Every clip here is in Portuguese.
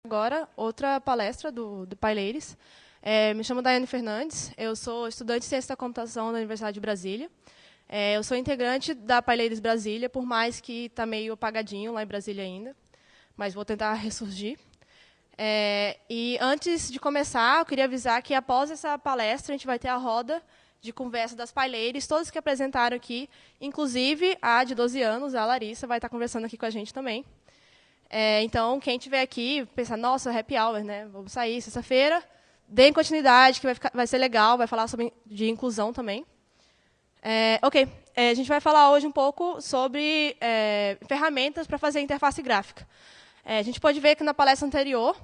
Agora, outra palestra do PyLadies. Me chamo Daiane Fernandes, eu sou estudante de Ciência da Computação da Universidade de Brasília. Eu sou integrante da PyLadies Brasília, por mais que está meio apagadinho lá em Brasília ainda, mas vou tentar ressurgir. E antes de começar, eu queria avisar que após essa palestra, a gente vai ter a roda de conversa das PyLadies, todos que apresentaram aqui, inclusive a de 12 anos, a Larissa, vai estar conversando aqui com a gente também. Então, quem estiver aqui, pensar, nossa, happy hour, né? Vamos sair sexta-feira, deem continuidade, que vai ser legal, vai falar de inclusão também. Ok, a gente vai falar hoje um pouco sobre ferramentas para fazer interface gráfica. A gente pode ver que na palestra anterior,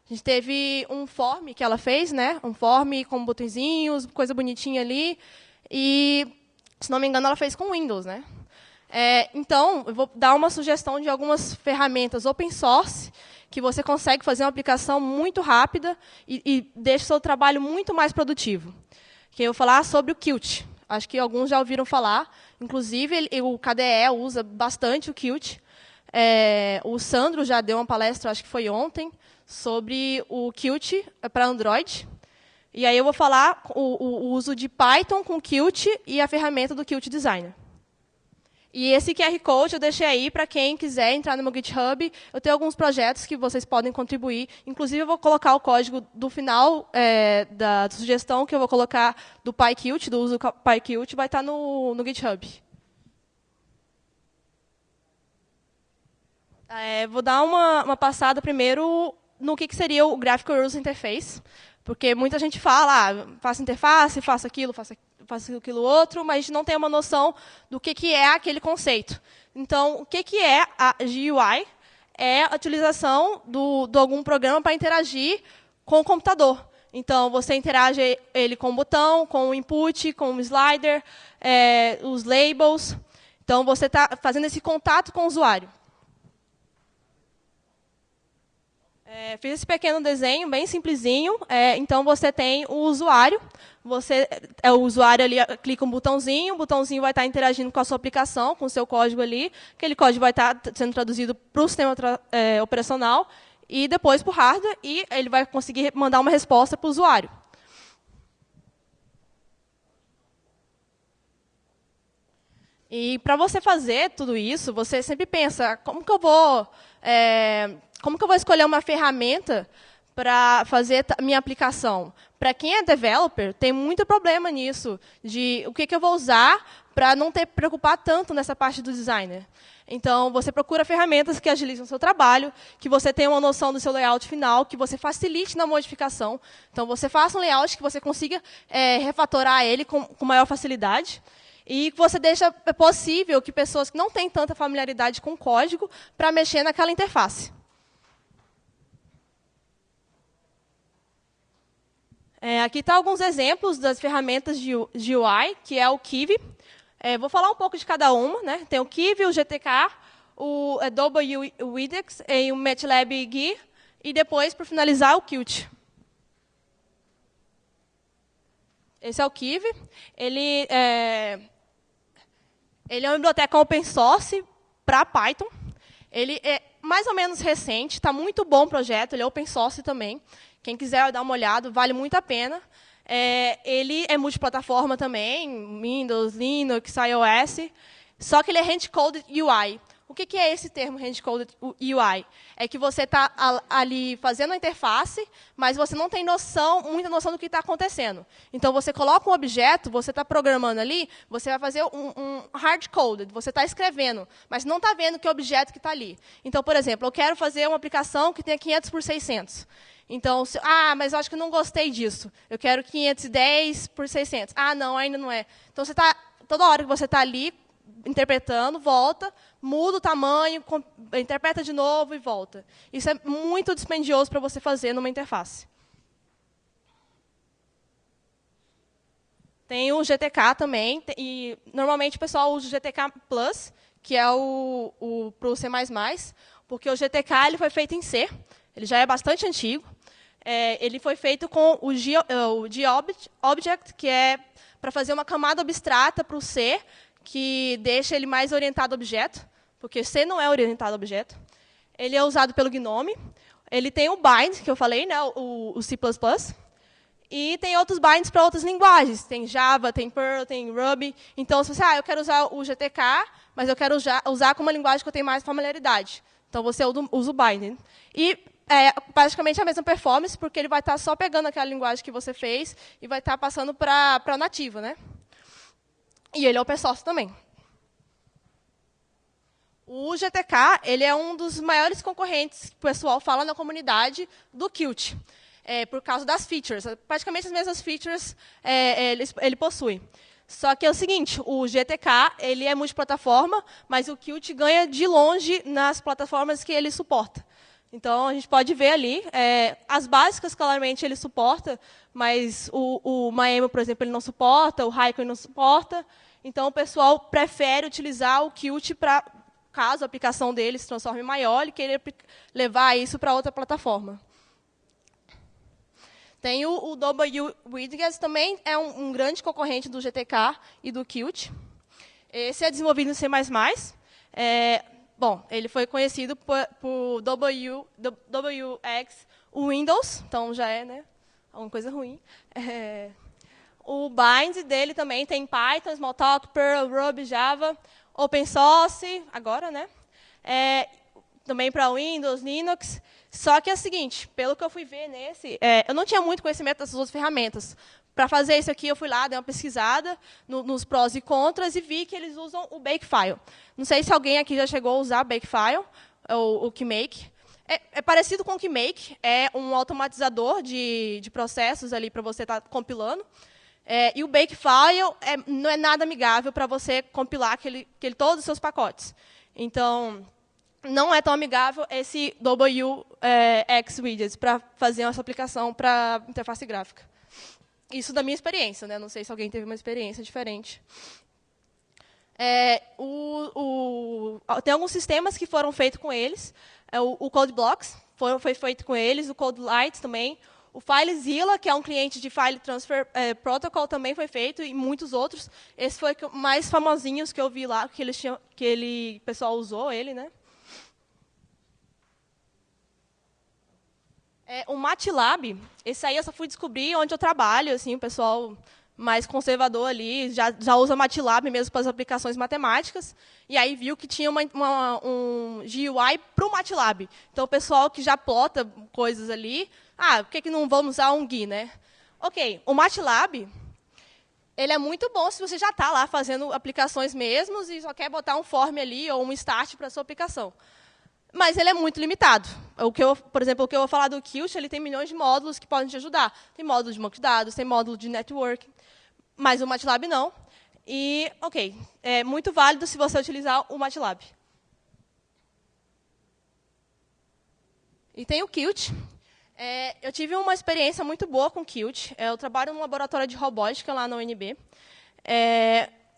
a gente teve um form que ela fez, né? Um form com botõezinhos, coisa bonitinha ali, e, se não me engano, ela fez com Windows, né? Então, eu vou dar uma sugestão de algumas ferramentas open source que você consegue fazer uma aplicação muito rápida e deixa o seu trabalho muito mais produtivo. Que eu vou falar sobre o Qt. Acho que alguns já ouviram falar. Inclusive, o KDE usa bastante o Qt. O Sandro já deu uma palestra, acho que foi ontem, sobre o Qt para Android. E aí eu vou falar o uso de Python com Qt e a ferramenta do Qt Designer. E esse QR Code eu deixei aí para quem quiser entrar no meu GitHub. Eu tenho alguns projetos que vocês podem contribuir. Inclusive, eu vou colocar o código do final da sugestão, que eu vou colocar do PyQt, do uso do PyQt, vai estar no GitHub. Vou dar uma passada primeiro no que seria o Graphical User Interface. Porque muita gente fala, faço interface, faço aquilo aquilo outro, mas a gente não tem uma noção do que é aquele conceito. Então, o que é a GUI? É a utilização de algum programa para interagir com o computador. Então, você interage ele com o botão, com o input, com o slider, os labels. Então, você está fazendo esse contato com o usuário. Fiz esse pequeno desenho, bem simplesinho. Então, você tem o usuário. O usuário ali clica um botãozinho, o botãozinho vai estar interagindo com a sua aplicação, com o seu código ali. Aquele código vai estar sendo traduzido para o sistema operacional e depois para o hardware, e ele vai conseguir mandar uma resposta para o usuário. E para você fazer tudo isso, você sempre pensa, como que eu vou escolher uma ferramenta para fazer minha aplicação? Para quem é developer, tem muito problema nisso, de o que eu vou usar para não ter que preocupar tanto nessa parte do designer. Então, você procura ferramentas que agilizam o seu trabalho, que você tenha uma noção do seu layout final, que você facilite na modificação. Então, você faça um layout que você consiga refatorar ele com maior facilidade. E que você deixa possível que pessoas que não têm tanta familiaridade com o código para mexer naquela interface. Aqui estão alguns exemplos das ferramentas de UI, que é o Kiwi. Vou falar um pouco de cada uma, né? Tem o Kiwi, o GTK, o Adobe Widx e o MATLAB GUI. E depois, para finalizar, o Qt. Esse é o Kiwi. Ele é uma biblioteca open source para Python. Ele é mais ou menos recente, está muito bom o projeto, ele é open source também. Quem quiser dar uma olhada, vale muito a pena. Ele é multiplataforma também, Windows, Linux, iOS, só que ele é hand-coded UI. O que é esse termo hand-coded UI? É que você está ali fazendo a interface, mas você não tem muita noção do que está acontecendo. Então, você coloca um objeto, você está programando ali, você vai fazer um hard-coded, você está escrevendo, mas não está vendo que objeto que está ali. Então, por exemplo, eu quero fazer uma aplicação que tenha 500 por 600. Então, mas eu acho que não gostei disso. Eu quero 510 por 600. Não, ainda não é. Então, toda hora que você está ali, interpretando, volta, muda o tamanho, interpreta de novo e volta. Isso é muito dispendioso para você fazer numa interface. Tem o GTK também, e normalmente o pessoal usa o GTK Plus, que é para o C++, porque o GTK ele foi feito em C, ele já é bastante antigo. Ele foi feito com o GObject, que é para fazer uma camada abstrata para o C, que deixa ele mais orientado a objeto, porque C não é orientado a objeto. Ele é usado pelo GNOME. Ele tem o bind, que eu falei, né, o C++, e tem outros binds para outras linguagens. Tem Java, tem Perl, tem Ruby. Então, se você, eu quero usar o GTK, mas eu quero usar com uma linguagem que eu tenho mais familiaridade. Então, você usa o binding. E é praticamente a mesma performance, porque ele vai estar só pegando aquela linguagem que você fez e vai estar passando para a nativa, né? E ele é open source também. O GTK ele é um dos maiores concorrentes que o pessoal fala na comunidade do Qt, por causa das features. Praticamente as mesmas features ele possui. Só que é o seguinte, o GTK ele é multiplataforma, mas o Qt ganha de longe nas plataformas que ele suporta. Então, a gente pode ver ali, as básicas, claramente, ele suporta, mas o Maemo, por exemplo, ele não suporta, o Haiku não suporta. Então, o pessoal prefere utilizar o Qt para, caso a aplicação dele se transforme maior, ele querer levar isso para outra plataforma. Tem o WWidgets, também é um grande concorrente do GTK e do Qt. Esse é desenvolvido em C++. Bom, ele foi conhecido por WX Windows, então já é, né, alguma coisa ruim. O bind dele também tem Python, Smalltalk, Perl, Ruby, Java, Open Source, agora, né? Também para Windows, Linux. Só que é o seguinte, pelo que eu fui ver nesse, eu não tinha muito conhecimento dessas outras ferramentas. Para fazer isso aqui, eu fui lá, dei uma pesquisada nos prós e contras e vi que eles usam o Bakefile. Não sei se alguém aqui já chegou a usar Bakefile, ou o KeyMake. É parecido com o KeyMake, é um automatizador de processos ali para você estar compilando. E o Bakefile não é nada amigável para você compilar todos os seus pacotes. Então, não é tão amigável esse WX Widgets para fazer essa aplicação para interface gráfica. Isso da minha experiência, né? Não sei se alguém teve uma experiência diferente. Tem alguns sistemas que foram feitos com eles. O CodeBlocks foi feito com eles, o CodeLite também. O FileZilla, que é um cliente de File Transfer Protocol, também foi feito, e muitos outros. Esse foi o mais famosinhos que eu vi lá, o pessoal usou ele, né? O MATLAB, esse aí eu só fui descobrir onde eu trabalho, assim, o pessoal mais conservador ali já usa MATLAB mesmo para as aplicações matemáticas, e aí viu que tinha um GUI para o MATLAB. Então, o pessoal que já plota coisas ali, por que não vamos usar um GUI, né? Ok, o MATLAB, ele é muito bom se você já está lá fazendo aplicações mesmos e só quer botar um form ali ou um start para a sua aplicação. Mas ele é muito limitado. Por exemplo, o que eu vou falar do Qt, ele tem milhões de módulos que podem te ajudar. Tem módulo de banco de dados, tem módulo de network, mas o MATLAB não. E, ok, é muito válido se você utilizar o MATLAB. E tem o Qt. Eu tive uma experiência muito boa com o Qt. Eu trabalho num laboratório de robótica lá na UNB.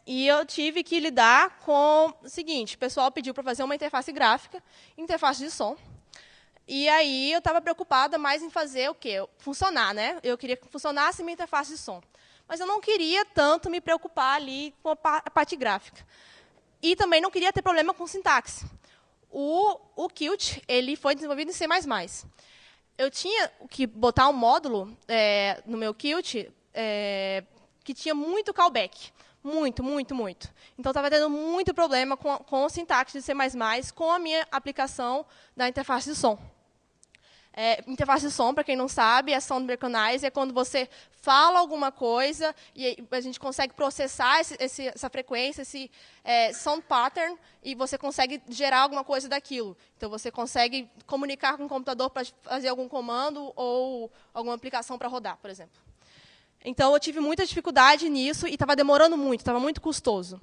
E eu tive que lidar com o seguinte, o pessoal pediu para fazer uma interface gráfica, interface de som. E aí eu estava preocupada mais em fazer o quê? Funcionar, né? Eu queria que funcionasse minha interface de som. Mas eu não queria tanto me preocupar ali com a parte gráfica. E também não queria ter problema com sintaxe. O Qt ele foi desenvolvido em C++. Eu tinha que botar um módulo no meu Qt que tinha muito callback. Muito, muito, muito. Então, estava tendo muito problema com o sintaxe de C++, com a minha aplicação da interface de som. Interface de som, para quem não sabe, é Sound Recognize, é quando você fala alguma coisa e a gente consegue processar essa frequência, esse sound pattern, e você consegue gerar alguma coisa daquilo. Então, você consegue comunicar com o computador para fazer algum comando ou alguma aplicação para rodar, por exemplo. Então, eu tive muita dificuldade nisso e estava demorando muito, estava muito custoso.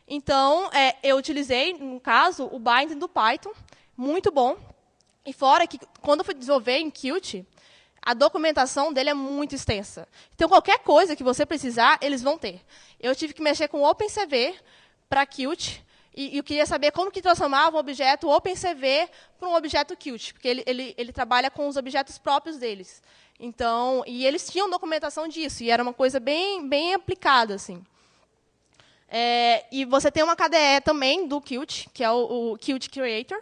Então, eu utilizei, no caso, o binding do Python, muito bom. E fora que, quando eu fui desenvolver em Qt, a documentação dele é muito extensa. Então, qualquer coisa que você precisar, eles vão ter. Eu tive que mexer com o OpenCV para Qt, e eu queria saber como que transformava um objeto OpenCV para um objeto Qt, porque ele trabalha com os objetos próprios deles. Então, e eles tinham documentação disso, e era uma coisa bem, bem aplicada, assim. E você tem uma KDE também do Qt, que é o Qt Creator.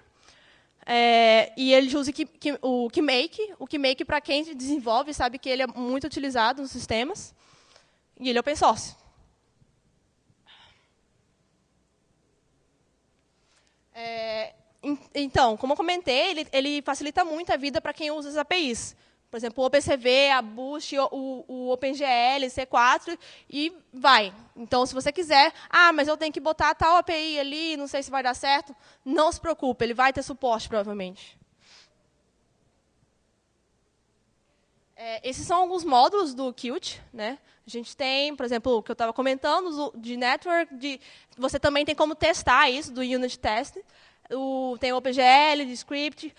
E ele usa o KeyMake. O KeyMake, para quem desenvolve, sabe que ele é muito utilizado nos sistemas. E ele é open source. Então, como eu comentei, ele facilita muito a vida para quem usa as APIs. Por exemplo, o OpenCV, a Boost, o OpenGL, C4, e vai. Então, se você quiser, mas eu tenho que botar tal API ali, não sei se vai dar certo, não se preocupe, ele vai ter suporte, provavelmente. Esses são alguns módulos do Qt, né? A gente tem, por exemplo, o que eu estava comentando, de network, você também tem como testar isso, do unit test. Tem o OpenGL, de script.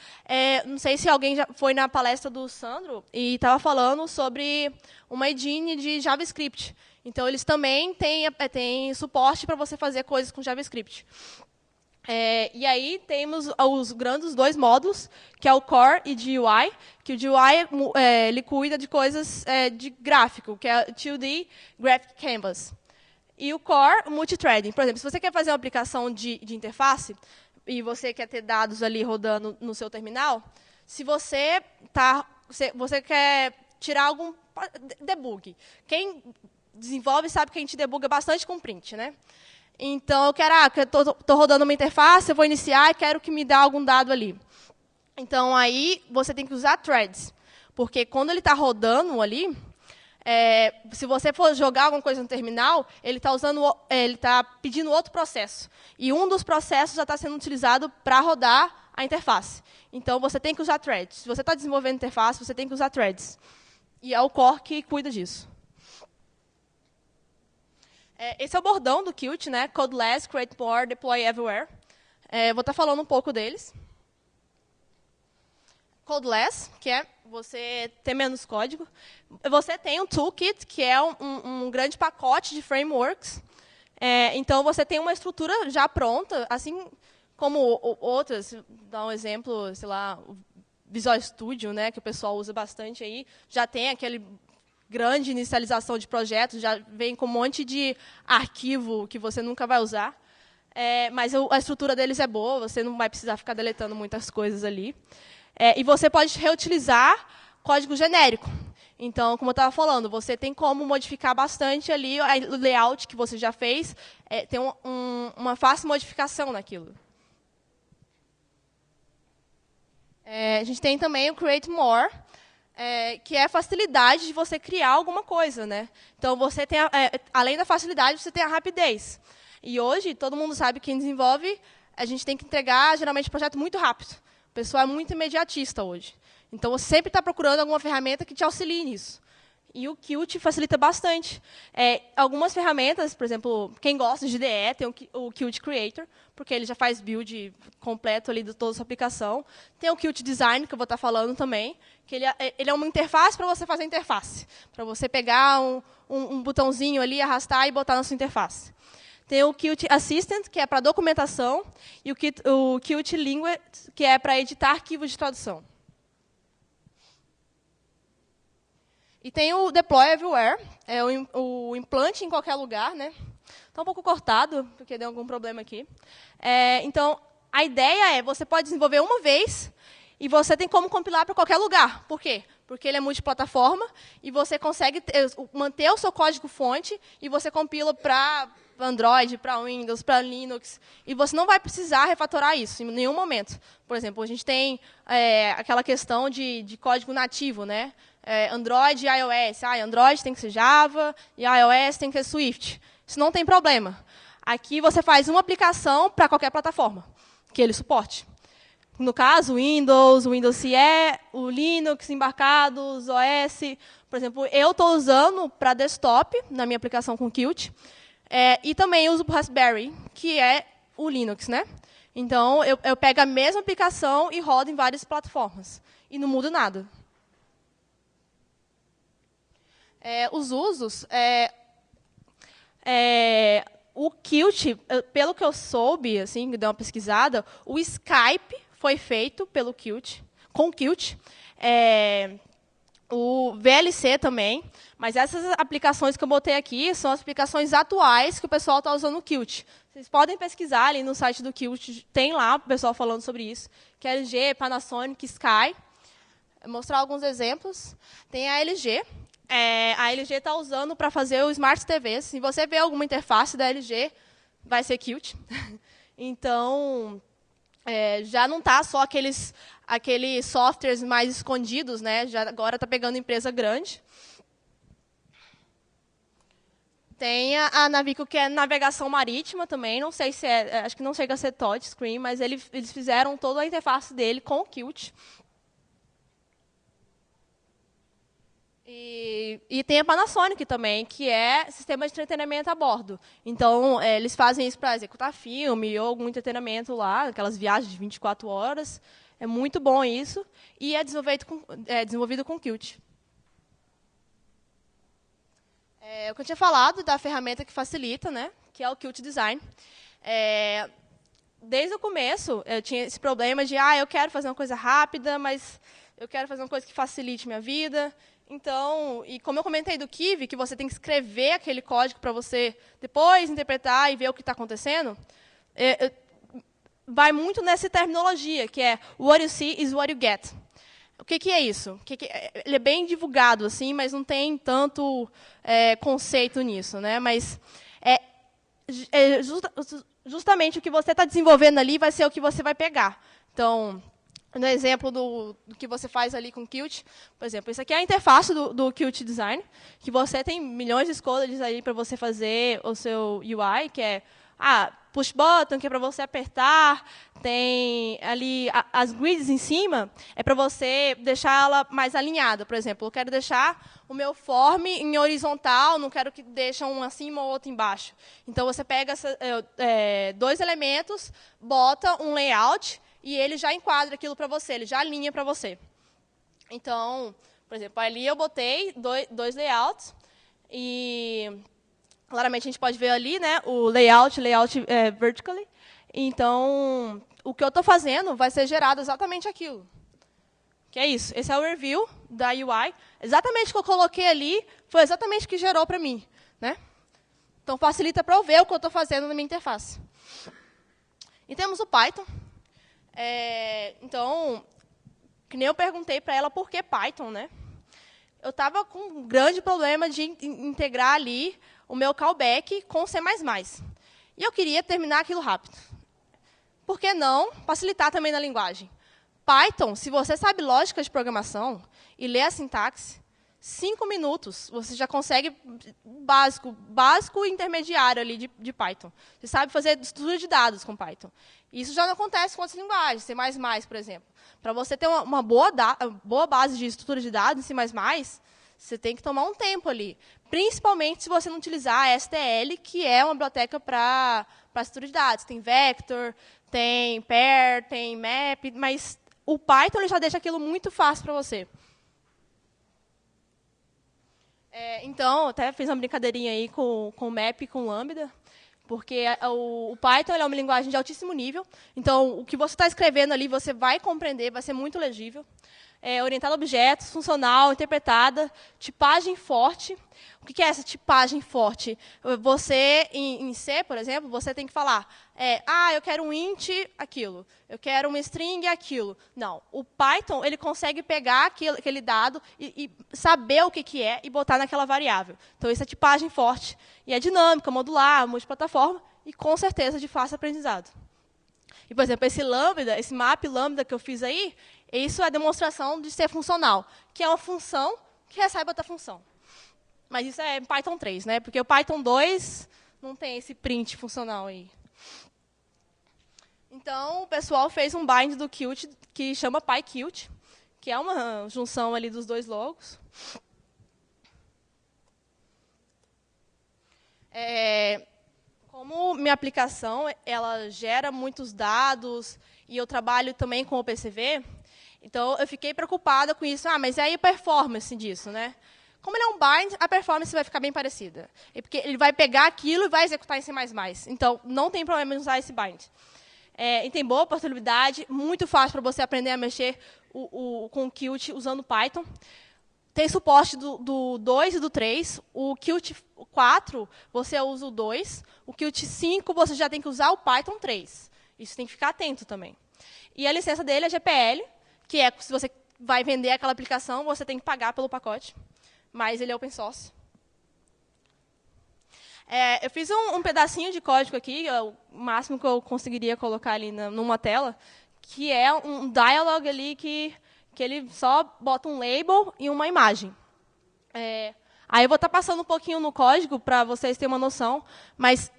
Não sei se alguém já foi na palestra do Sandro e estava falando sobre uma engine de JavaScript. Então, eles também têm suporte para você fazer coisas com JavaScript. E aí temos os grandes dois módulos, que é o Core e GUI, que o GUI ele cuida de coisas de gráfico, que é 2D Graphic Canvas. E o Core, Multithreading. Por exemplo, se você quer fazer uma aplicação de interface, e você quer ter dados ali rodando no seu terminal, se você quer tirar algum debug. Quem desenvolve sabe que a gente debuga bastante com print, né? Então, eu estou rodando uma interface, eu vou iniciar e quero que me dê algum dado ali. Então, aí, você tem que usar threads. Porque quando ele está rodando ali, se você for jogar alguma coisa no terminal, ele está pedindo outro processo. E um dos processos já está sendo utilizado para rodar a interface. Então, você tem que usar threads. Se você está desenvolvendo interface, você tem que usar threads. E é o core que cuida disso. Esse é o bordão do Qt, né? Codeless, Create More, Deploy Everywhere. Vou estar falando um pouco deles. Codeless, que é você ter menos código. Você tem um Toolkit, que é um grande pacote de frameworks. Então, você tem uma estrutura já pronta, assim como outras. Dá um exemplo, sei lá, o Visual Studio, né, que o pessoal usa bastante aí. Já tem aquele grande inicialização de projetos, já vem com um monte de arquivo que você nunca vai usar. Mas a estrutura deles é boa, você não vai precisar ficar deletando muitas coisas ali. E você pode reutilizar código genérico. Então, como eu estava falando, você tem como modificar bastante ali o layout que você já fez, tem uma fácil modificação naquilo. A gente tem também o Create More, que é a facilidade de você criar alguma coisa, né? Então, você tem, além da facilidade, você tem a rapidez. E hoje, todo mundo sabe que quem desenvolve, a gente tem que entregar, geralmente, o projeto muito rápido. O pessoal é muito imediatista hoje. Então, você sempre está procurando alguma ferramenta que te auxilie nisso. E o Qt facilita bastante. Algumas ferramentas, por exemplo, quem gosta de IDE, tem o Qt Creator, porque ele já faz build completo ali de toda a sua aplicação. Tem o Qt Design, que eu vou estar falando também, que ele é uma interface para você fazer interface. Para você pegar um botãozinho ali, arrastar e botar na sua interface. Tem o Qt Assistant, que é para documentação, e o Qt Linguist, que é para editar arquivos de tradução. E tem o Deploy Everywhere, o implante em qualquer lugar, né? Está um pouco cortado, porque deu algum problema aqui. Então, a ideia você pode desenvolver uma vez e você tem como compilar para qualquer lugar. Por quê? Porque ele é multiplataforma e você consegue manter o seu código-fonte e você compila para Android, para Windows, para Linux. E você não vai precisar refatorar isso em nenhum momento. Por exemplo, a gente tem aquela questão de código nativo, né? Android e iOS. Android tem que ser Java e iOS tem que ser Swift. Isso não tem problema. Aqui você faz uma aplicação para qualquer plataforma que ele suporte. No caso, Windows CE, o Linux, embarcados, OS. Por exemplo, eu estou usando para desktop, na minha aplicação com Qt. E também uso o Raspberry, que é o Linux, né? Então, eu pego a mesma aplicação e rodo em várias plataformas. E não muda nada. Os usos, o Qt, pelo que eu soube, assim, dei uma pesquisada, o Skype foi feito pelo Qt, com Qt. o VLC também, mas essas aplicações que eu botei aqui são as aplicações atuais que o pessoal está usando no Qt. Vocês podem pesquisar ali no site do Qt, tem lá o pessoal falando sobre isso, que é LG, Panasonic, Sky. Vou mostrar alguns exemplos. Tem a LG. A LG está usando para fazer o Smart TV. Se você vê alguma interface da LG, vai ser Qt. Então, já não está só aqueles softwares mais escondidos, né? Já agora está pegando empresa grande. Tem a Navico, que é navegação marítima também. Não sei se acho que não chega a ser touchscreen, mas eles fizeram toda a interface dele com o Qt. E tem a Panasonic também, que é sistema de entretenimento a bordo. Então, eles fazem isso para executar filme ou algum entretenimento lá, aquelas viagens de 24 horas. É muito bom isso. E é desenvolvido com Qt. O que eu tinha falado da ferramenta que facilita, né, que é o Qt Design. Desde o começo, eu tinha esse problema de, eu quero fazer uma coisa rápida, mas eu quero fazer uma coisa que facilite minha vida. Então, e como eu comentei do Kiwi, que você tem que escrever aquele código para você depois interpretar e ver o que está acontecendo, vai muito nessa terminologia, que é what you see is what you get. O que é isso? Ele é bem divulgado, assim, mas não tem tanto conceito nisso, né? Mas justamente o que você está desenvolvendo ali vai ser o que você vai pegar. Então, no exemplo do que você faz ali com o Qt, por exemplo, isso aqui é a interface do Qt Design, que você tem milhões de escolhas aí para você fazer o seu UI, que é push button, que é para você apertar, tem ali as grids em cima, é para você deixar ela mais alinhada. Por exemplo, eu quero deixar o meu form em horizontal, não quero que deixe um acima ou outro embaixo. Então, você pega dois elementos, bota um layout, e ele já enquadra aquilo para você, ele já alinha para você. Então, por exemplo, ali eu botei dois layouts, e claramente a gente pode ver ali, né, o layout vertically. Então, o que eu estou fazendo vai ser gerado exatamente aquilo. Que é isso. Esse é o review da UI. Exatamente o que eu coloquei ali foi exatamente o que gerou para mim, né? Então, facilita para eu ver o que eu estou fazendo na minha interface. E temos o Python. Então, que nem eu perguntei para ela por que Python, né? Eu estava com um grande problema de integrar ali o meu callback com C++. E eu queria terminar aquilo rápido. Por que não facilitar também na linguagem? Python, se você sabe lógica de programação e lê a sintaxe, 5 minutos você já consegue básico e intermediário ali de Python. Você sabe fazer estrutura de dados com Python. Isso já não acontece com outras linguagens, C++, por exemplo. Para você ter uma boa base de estrutura de dados em C++, você tem que tomar um tempo ali. Principalmente se você não utilizar a STL, que é uma biblioteca para estrutura de dados. Tem vector, tem pair, tem map, mas o Python ele já deixa aquilo muito fácil para você. Então, até fiz uma brincadeirinha aí com o map e com o lambda, porque o Python é uma linguagem de altíssimo nível. Então, o que você está escrevendo ali, você vai compreender, vai ser muito legível. Orientada a objetos, funcional, interpretada, tipagem forte. O que é essa tipagem forte? Você, em C, por exemplo, você tem que falar, eu quero um int, aquilo. Eu quero uma string, aquilo. Não, o Python ele consegue pegar aquele dado e saber o que é e botar naquela variável. Então, isso é tipagem forte. E é dinâmica, modular, multiplataforma e, com certeza, de fácil aprendizado. E, por exemplo, esse map lambda que eu fiz aí, isso é a demonstração de ser funcional, que é uma função que recebe outra função. Mas isso é Python 3, né? Porque o Python 2 não tem esse print funcional aí. Então, o pessoal fez um bind do Qt que chama PyQt, que é uma junção ali dos dois logos. Como minha aplicação ela gera muitos dados e eu trabalho também com o PCV, então eu fiquei preocupada com isso. Mas e aí a performance disso, né? Como ele é um bind, a performance vai ficar bem parecida. Porque ele vai pegar aquilo e vai executar em C++. Então, não tem problema em usar esse bind. E tem boa portabilidade, muito fácil para você aprender a mexer com o Qt usando Python. tem suporte do 2 e do 3. O Qt 4, você usa o 2. O Qt 5, você já tem que usar o Python 3. Isso tem que ficar atento também. E a licença dele é GPL, que é, se você vai vender aquela aplicação, você tem que pagar pelo pacote. Mas ele é open source. Eu fiz um pedacinho de código aqui, o máximo que eu conseguiria colocar ali numa tela, que é um dialog ali que ele só bota um label e uma imagem. Aí eu vou estar passando um pouquinho no código para vocês terem uma noção. Mas,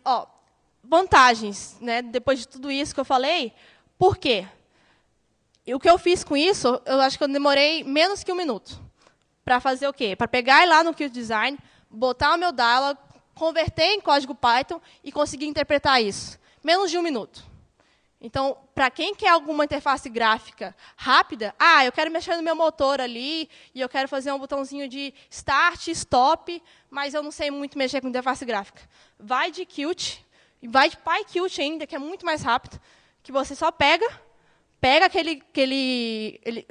vantagens, né, depois de tudo isso que eu falei, por quê? E o que eu fiz com isso, eu acho que eu demorei menos que 1 minuto. Para fazer o quê? Para pegar lá no Qt Design, botar o meu dialog, converter em código Python e conseguir interpretar isso. Menos de 1 minuto. Então, para quem quer alguma interface gráfica rápida, eu quero mexer no meu motor ali, e eu quero fazer um botãozinho de start, stop, mas eu não sei muito mexer com interface gráfica. Vai de Qt, vai de PyQt ainda, que é muito mais rápido, que você só pega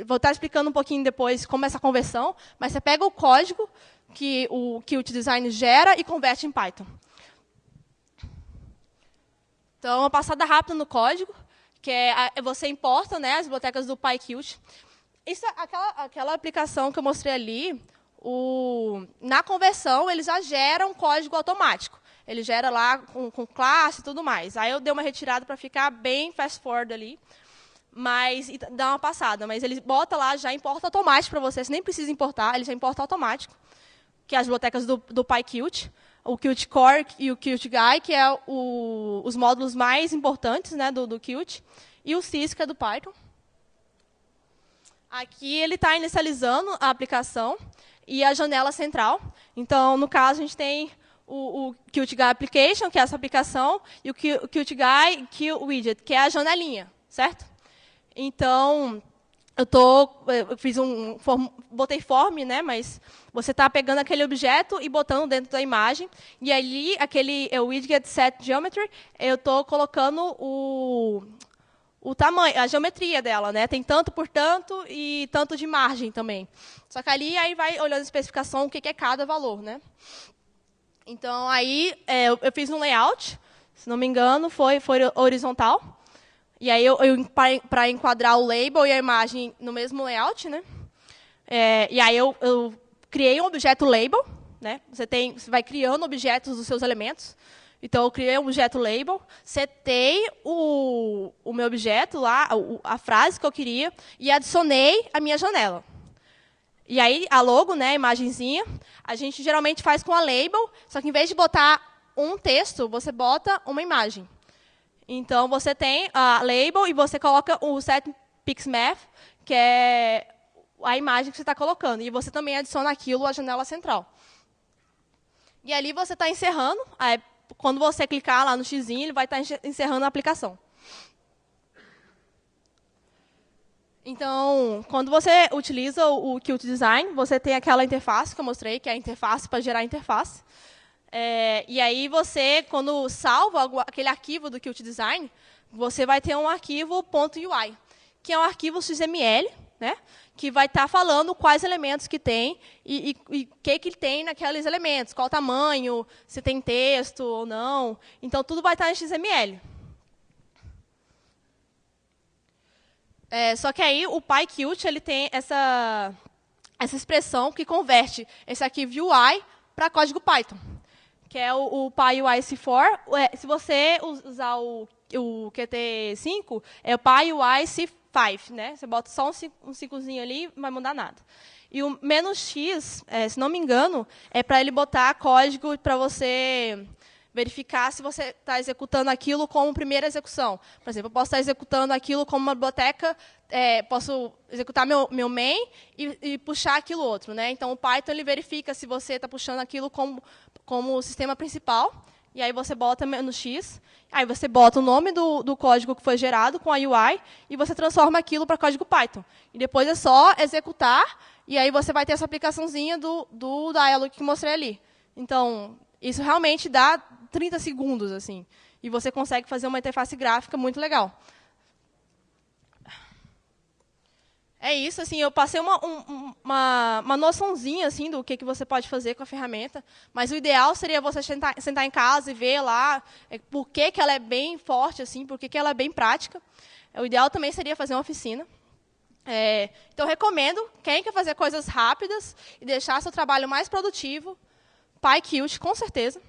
vou estar explicando um pouquinho depois como é essa conversão, mas você pega o código que o Qt Design gera e converte em Python. Então, uma passada rápida no código, que você importa, né, as bibliotecas do PyQt. Aquela aplicação que eu mostrei ali, na conversão, ele já gera um código automático. Ele gera lá com classe e tudo mais. Aí eu dei uma retirada para ficar bem fast forward ali, e dá uma passada. Mas ele bota lá, já importa automático para você nem precisa importar, ele já importa automático, que é as bibliotecas do PyQt. O Qt Core e o Qt Guy, que é os módulos mais importantes, né, do Qt, e o Sys, que é do Python. Aqui ele está inicializando a aplicação e a janela central. Então, no caso, a gente tem o Qt Guy Application, que é essa aplicação, e o Qt Guy Q Widget, que é a janelinha, certo? Então, eu fiz botei form, né, mas você está pegando aquele objeto e botando dentro da imagem, e ali, aquele widget set geometry, eu estou colocando o tamanho, a geometria dela, né? Tem tanto por tanto e tanto de margem também. Só que ali aí vai olhando a especificação, o que é cada valor, né? Então, aí eu fiz um layout, se não me engano, foi horizontal. E aí, para enquadrar o label e a imagem no mesmo layout, né? E aí, eu criei um objeto label. Né? Você vai criando objetos dos seus elementos. Então, eu criei um objeto label, setei o meu objeto lá, a frase que eu queria, e adicionei a minha janela. E aí, a logo, né, a imagenzinha, a gente geralmente faz com a label, só que em vez de botar um texto, você bota uma imagem. Então, você tem a label e você coloca o setPixMath, que é a imagem que você está colocando. E você também adiciona aquilo à janela central. E ali você está encerrando. Quando você clicar lá no xizinho, ele vai estar encerrando a aplicação. Então, quando você utiliza o Qt Design, você tem aquela interface que eu mostrei, que é a interface para gerar a interface. E aí você, quando salva aquele arquivo do Qt Design, você vai ter um arquivo .ui, que é um arquivo XML, né, que vai estar falando quais elementos que tem e o que tem naqueles elementos, qual o tamanho, se tem texto ou não. Então, tudo vai estar em XML. Só que aí o PyQt ele tem essa expressão que converte esse arquivo UI para código Python, que é o PyUI-C4. Se você usar o Qt5, é o PyUI-C5. Né? Você bota só um 5zinho ali, não vai mudar nada. E o "-x", se não me engano, é para ele botar código para você verificar se você está executando aquilo como primeira execução. Por exemplo, eu posso estar executando aquilo como uma biblioteca, posso executar meu main e puxar aquilo outro. Né? Então, o Python ele verifica se você está puxando aquilo como sistema principal, e aí você bota "-x", aí você bota o nome do código que foi gerado com a UI, e você transforma aquilo para código Python. E depois é só executar, e aí você vai ter essa aplicaçãozinha do dialog que mostrei ali. Então, isso realmente dá 30 segundos, assim, e você consegue fazer uma interface gráfica muito legal. É isso, assim, eu passei uma noçãozinha assim, do que você pode fazer com a ferramenta, mas o ideal seria você sentar em casa e ver lá por que ela é bem forte, assim, por que ela é bem prática. O ideal também seria fazer uma oficina. Então, recomendo, quem quer fazer coisas rápidas e deixar seu trabalho mais produtivo, PyQt, com certeza.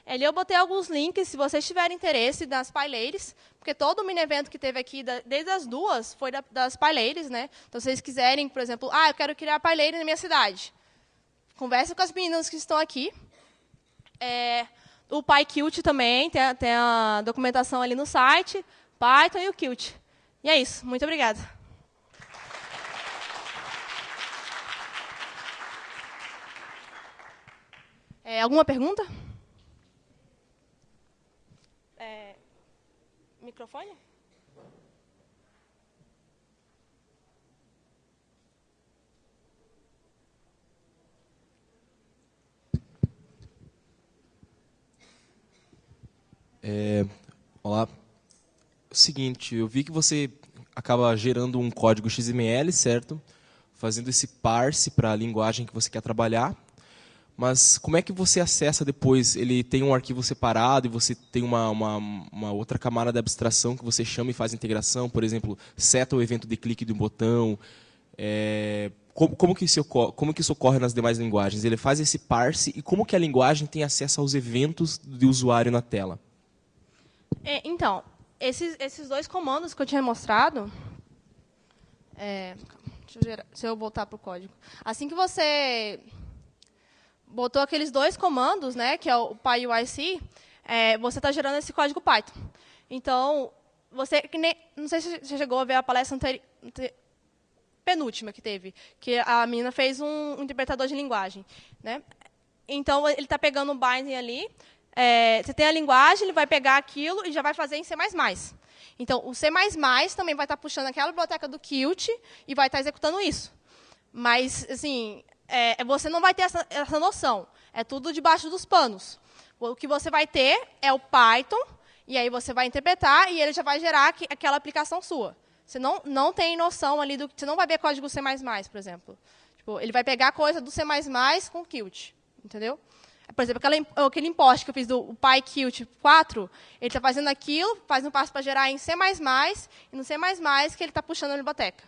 Ali eu botei alguns links, se vocês tiverem interesse, das PyLadies, porque todo o mini-evento que teve aqui, desde as duas, foi das PyLadies, né? Então, se vocês quiserem, por exemplo, eu quero criar a PyLady na minha cidade, converse com as meninas que estão aqui. O PyQt também, tem a documentação ali no site, Python e o Qt. E é isso, muito obrigada. Alguma pergunta? Microfone? Olá. O seguinte, eu vi que você acaba gerando um código XML, certo? Fazendo esse parse para a linguagem que você quer trabalhar. Mas como é que você acessa depois? Ele tem um arquivo separado e você tem uma outra camada de abstração que você chama e faz integração? Por exemplo, seta o evento de clique de um botão. Como que isso ocorre nas demais linguagens? Ele faz esse parse e como que a linguagem tem acesso aos eventos do usuário na tela? Então, esses dois comandos que eu tinha mostrado... deixa eu voltar para o código. Assim que você botou aqueles dois comandos, né, que é o PyUIC, você está gerando esse código Python. Então, não sei se você chegou a ver a palestra penúltima que teve, que a menina fez um interpretador de linguagem, né? Então, ele está pegando um binding ali, você tem a linguagem, ele vai pegar aquilo e já vai fazer em C++. Então, o C++ também vai estar puxando aquela biblioteca do Qt e vai estar executando isso. Mas, assim, você não vai ter essa noção. É tudo debaixo dos panos. O que você vai ter é o Python, e aí você vai interpretar, e ele já vai gerar aquela aplicação sua. Você não tem noção ali você não vai ver código C++, por exemplo. Tipo, ele vai pegar coisa do C++ com Qt, entendeu? Por exemplo, aquele import que eu fiz do PyQt 4, ele está fazendo aquilo, faz um passo para gerar em C++, e no C++ que ele está puxando a biblioteca.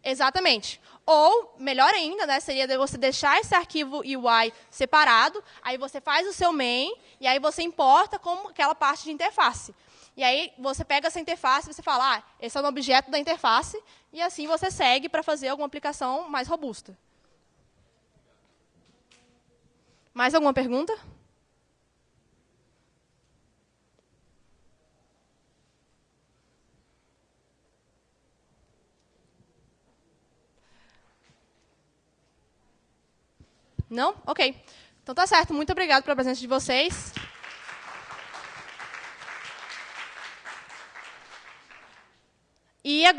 Exatamente. Ou, melhor ainda, né, seria você deixar esse arquivo UI separado, aí você faz o seu main, e aí você importa como aquela parte de interface. E aí você pega essa interface e você fala, esse é um objeto da interface, e assim você segue para fazer alguma aplicação mais robusta. Mais alguma pergunta? Não? Ok. Então tá certo. Muito obrigado pela presença de vocês. E agora